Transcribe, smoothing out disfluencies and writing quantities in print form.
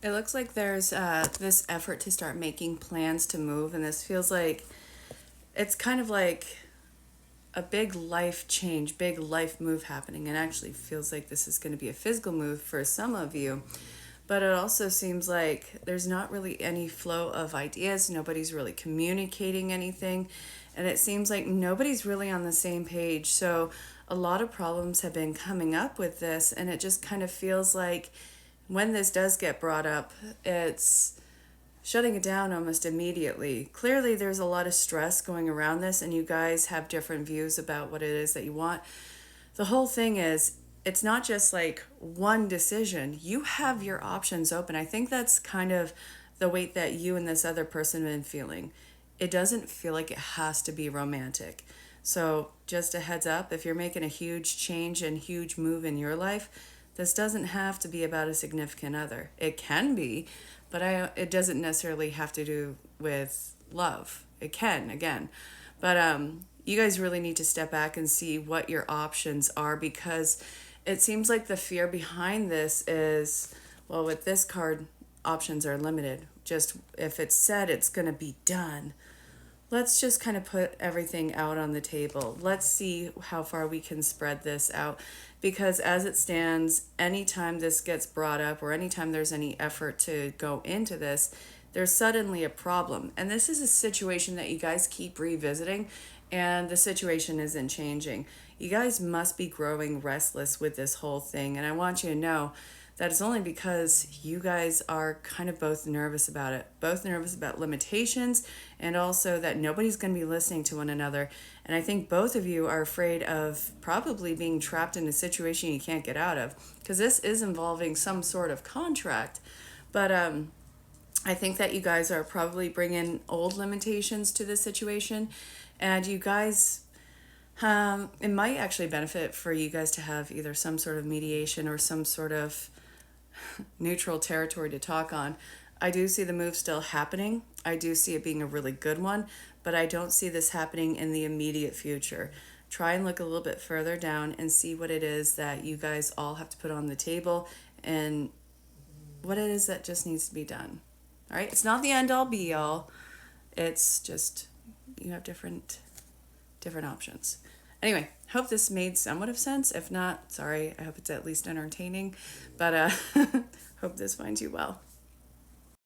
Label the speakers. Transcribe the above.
Speaker 1: It looks like there's this effort to start making plans to move, and this feels like it's kind of like a big life change, big life move happening, and actually feels like this is going to be a physical move for some of you. But it also seems like there's not really any flow of ideas, nobody's really communicating anything, and it seems like nobody's really on the same page. So a lot of problems have been coming up with this, and it just kind of feels like when this does get brought up, it's shutting it down almost immediately. Clearly, there's a lot of stress going around this, and you guys have different views about what it is that you want. The whole thing is, it's not just like one decision. You have your options open. I think that's kind of the weight that you and this other person have been feeling. It doesn't feel like it has to be romantic. So, just a heads up, if you're making a huge change and huge move in your life, this doesn't have to be about a significant other. It can be, but it doesn't necessarily have to do with love. It can, again. But you guys really need to step back and see what your options are, because it seems like the fear behind this is, well, with this card, options are limited. Just if it's said it's going to be done, let's just kind of put everything out on the table. Let's see how far we can spread this out. Because as it stands, anytime this gets brought up or anytime there's any effort to go into this, there's suddenly a problem. And this is a situation that you guys keep revisiting, and the situation isn't changing. You guys must be growing restless with this whole thing. And I want you to know that it's only because you guys are kind of both nervous about it, both nervous about limitations, and also that nobody's going to be listening to one another. And I think both of you are afraid of probably being trapped in a situation you can't get out of, because this is involving some sort of contract. But I think that you guys are probably bringing old limitations to this situation, and you guys, it might actually benefit for you guys to have either some sort of mediation or some sort of neutral territory to talk on. I do see the move still happening. I do see it being a really good one, but I don't see this happening in the immediate future. Try and look a little bit further down and see what it is that you guys all have to put on the table and what it is that just needs to be done. All right? It's not the end all be all. It's just you have different options. Anyway, hope this made somewhat of sense. If not, sorry. I hope it's at least entertaining. But hope this finds you well.